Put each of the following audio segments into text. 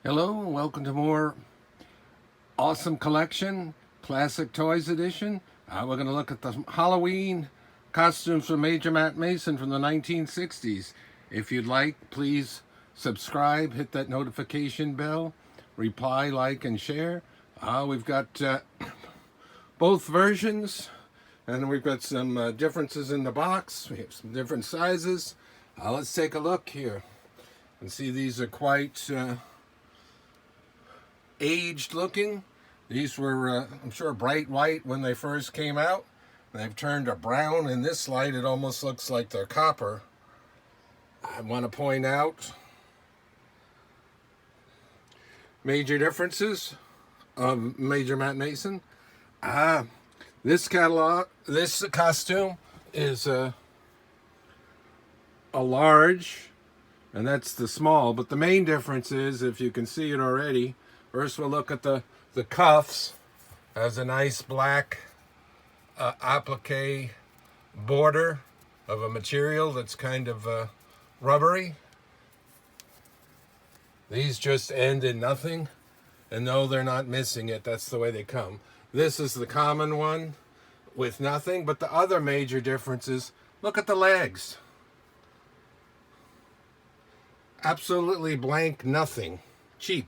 Hello, welcome to more awesome collection, Classic Toys edition. We're going to look at the Halloween costumes from Major Matt Mason from the 1960s. If you'd like, please subscribe, hit that notification bell, reply, like, and share. We've got both versions, and we've got some differences in the box. We have some different sizes. Let's take a look here and see these are quite aged looking. These were, I'm sure, bright white when they first came out. They've turned to brown. In this light, it almost looks like they're copper. I want to point out major differences of Major Matt Mason. This costume is a large, and that's the small. But the main difference is, if you can see it already, first we'll look at the cuffs. Has a nice black applique border of a material that's kind of rubbery. These just end in nothing, and no, they're not missing it. That's the way they come. This is the common one with nothing, but the other major difference is, look at the legs. Absolutely blank, nothing. Cheap.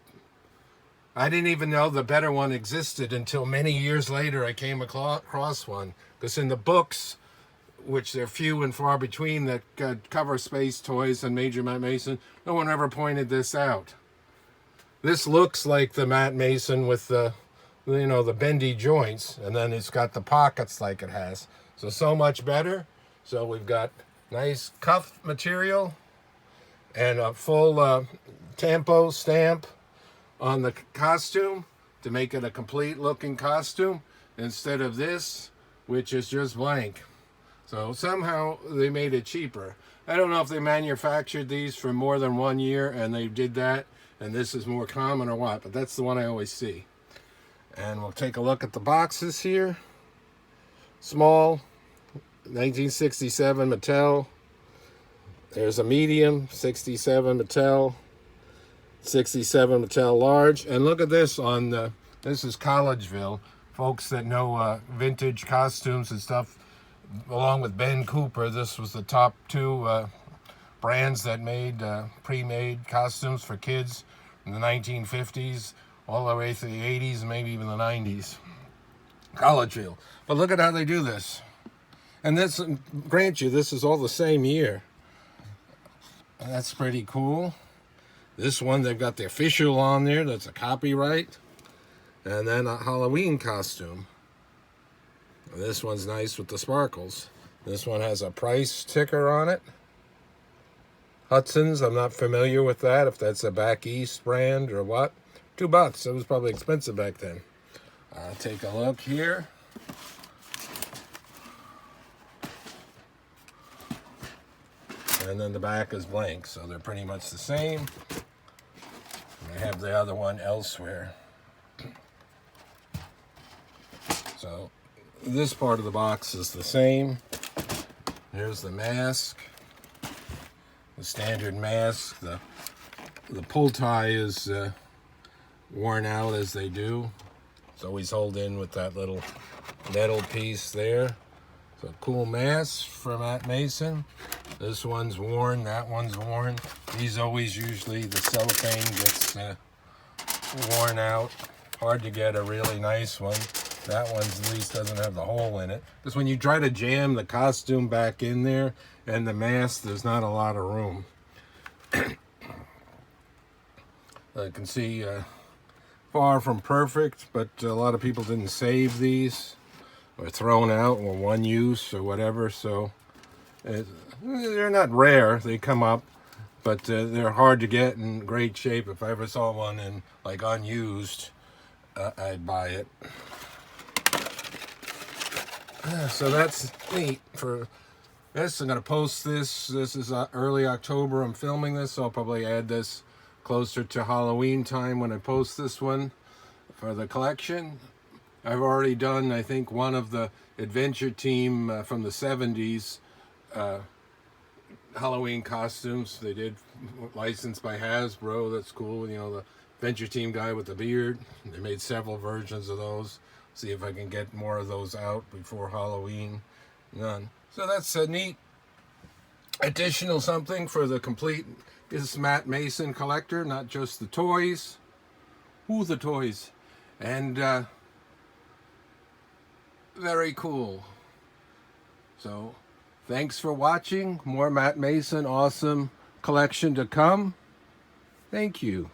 I didn't even know the better one existed until many years later I came across one. Because in the books, which they're few and far between that cover Space Toys and Major Matt Mason, no one ever pointed this out. This looks like the Matt Mason with the bendy joints, and then it's got the pockets like it has. So much better. So we've got nice cuff material and a full tampo stamp on the costume to make it a complete looking costume instead of this, which is just blank. So somehow they made it cheaper. I don't know if they manufactured these for more than 1 year and they did that and this is more common or what, but that's the one I always see. And we'll take a look at the boxes here. Small, 1967 Mattel. There's a medium, 67 Mattel. 67 Mattel large. And look at this on the, this is Collegeville. Folks that know vintage costumes and stuff, along with Ben Cooper, this was the top two brands that made pre-made costumes for kids in the 1950s, all the way through the 80s and maybe even the 90s. Collegeville. But look at how they do this. And this, grant you, this is all the same year. That's pretty cool. This one, they've got the official on there. That's a copyright. And then a Halloween costume. This one's nice with the sparkles. This one has a price ticker on it. Hudson's, I'm not familiar with that, if that's a back east brand or what. $2. It was probably expensive back then. I'll take a look here. And then the back is blank, so they're pretty much the same. I have the other one elsewhere. So this part of the box is the same. Here's the mask. The standard mask. The pull tie is worn out as they do. It's always held in with that little metal piece there. So cool mask from Matt Mason. This one's worn, that one's worn. These always usually, the cellophane gets worn out. Hard to get a really nice one. That one at least doesn't have the hole in it. Because when you try to jam the costume back in there and the mask, there's not a lot of room. I can see far from perfect, but a lot of people didn't save these or thrown out or one use or whatever, so they're not rare. They come up, but they're hard to get in great shape. If I ever saw one in like unused, I'd buy it. So that's neat for this. I'm going to post this. This is early October. I'm filming this, so I'll probably add this closer to Halloween time when I post this one for the collection. I've already done, I think, one of the Adventure Team from the 70s Halloween costumes. They did, licensed by Hasbro. That's cool. You know, the Adventure Team guy with the beard. They made several versions of those. See if I can get more of those out before Halloween. None. So that's a neat additional something for the complete is Matt Mason collector, not just the toys. Ooh, the toys. And very cool. So thanks for watching. More Matt Mason awesome collection to come. Thank you.